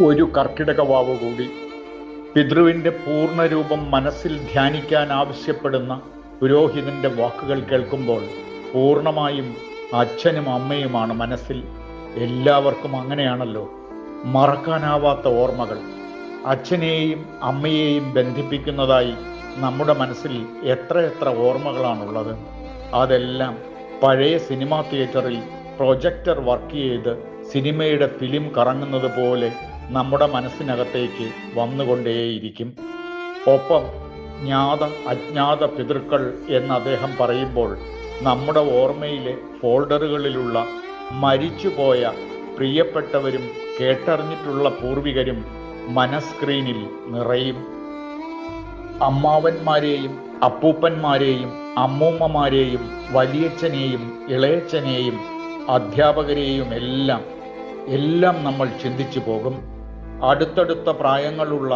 ഒരു കർക്കിടക വാവ് കൂടി. പിതൃവിൻ്റെ പൂർണ്ണരൂപം മനസ്സിൽ ധ്യാനിക്കാൻ ആവശ്യപ്പെടുന്ന പുരോഹിതന്റെ വാക്കുകൾ കേൾക്കുമ്പോൾ പൂർണ്ണമായും അച്ഛനും അമ്മയുമാണ് മനസ്സിൽ. എല്ലാവർക്കും അങ്ങനെയാണല്ലോ. മറക്കാനാവാത്ത ഓർമ്മകൾ. അച്ഛനെയും അമ്മയെയും ബന്ധിപ്പിക്കുന്നതായി നമ്മുടെ മനസ്സിൽ എത്രയെത്ര ഓർമ്മകളാണുള്ളത്. അതെല്ലാം പഴയ സിനിമാ തിയേറ്ററിൽ പ്രൊജക്ടർ വർക്ക് ചെയ്ത് സിനിമയുടെ ഫിലിം കറങ്ങുന്നത് പോലെ നമ്മുടെ മനസ്സിനകത്തേക്ക് വന്നുകൊണ്ടേയിരിക്കും. ഒപ്പം ജ്ഞാത അജ്ഞാത പിതൃക്കൾ എന്ന് അദ്ദേഹം പറയുമ്പോൾ നമ്മുടെ ഓർമ്മയിലെ ഫോൾഡറുകളിലുള്ള മരിച്ചുപോയ പ്രിയപ്പെട്ടവരും കേട്ടറിഞ്ഞിട്ടുള്ള പൂർവികരും മനസ്ക്രീനിൽ നിറയും. അമ്മാവന്മാരെയും അപ്പൂപ്പന്മാരെയും അമ്മൂമ്മമാരെയും വലിയച്ഛനെയും ഇളയച്ഛനെയും അധ്യാപകരെയും എല്ലാം നമ്മൾ ചിന്തിച്ചു പോകും. അടുത്തടുത്ത പ്രായങ്ങളുള്ള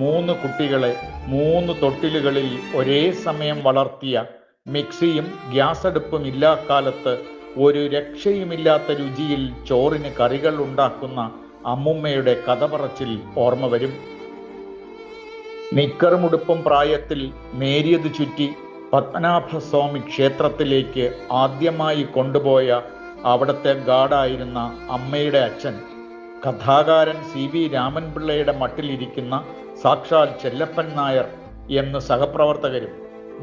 3 കുട്ടികളെ 3 തൊട്ടിലുകളിൽ ഒരേ സമയം വളർത്തിയ, മിക്സിയും ഗ്യാസ് അടുപ്പും ഇല്ലാക്കാലത്ത് ഒരു രക്ഷയുമില്ലാത്ത രുചിയിൽ ചോറിന് കറികൾ ഉണ്ടാക്കുന്ന അമ്മുമ്മയുടെ കഥ പറച്ചിൽ ഓർമ്മ വരും. നിക്കറുമുടുപ്പും പ്രായത്തിൽ നേരിയത് ചുറ്റി പത്മനാഭസ്വാമി ക്ഷേത്രത്തിലേക്ക് ആദ്യമായി കൊണ്ടുപോയ അവിടുത്തെ ഗാർഡായിരുന്ന അമ്മയുടെ അച്ഛൻ, കഥാകാരൻ CV രാമൻപിള്ളയുടെ മട്ടിലിരിക്കുന്ന സാക്ഷാൽ ചെല്ലപ്പൻ നായർ എന്ന് സഹപ്രവർത്തകരും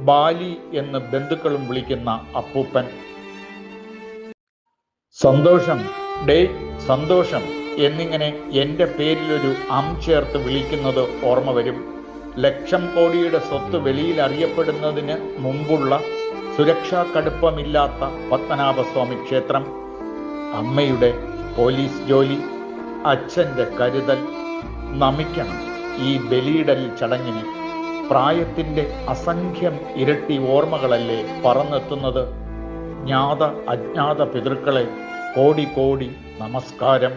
ബാലി എന്ന് ബന്ധുക്കളും വിളിക്കുന്ന അപ്പൂപ്പൻ. സന്തോഷം, ഡേ സന്തോഷം എന്നിങ്ങനെ എൻ്റെ പേരിലൊരു ചേർത്ത് വിളിക്കുന്നത് ഓർമ്മ വരും. ലക്ഷം കോടിയുടെ സ്വത്ത് വെളിയിൽ അറിയപ്പെടുന്നതിന് മുമ്പുള്ള സുരക്ഷാ കടുപ്പമില്ലാത്ത പത്മനാഭസ്വാമി ക്ഷേത്രം, അമ്മയുടെ പോലീസ് ജോലി, അച്ഛൻ്റെ കരുതൽ. നമിക്കണം ഈ ബലിയിടൽ ചടങ്ങിന്. പ്രായത്തിൻ്റെ അസംഖ്യം ഇരട്ടി ഓർമ്മകളല്ലേ പറന്നെത്തുന്നത്. ജ്ഞാത അജ്ഞാത പിതൃക്കളെ കോടി കോടി നമസ്കാരം.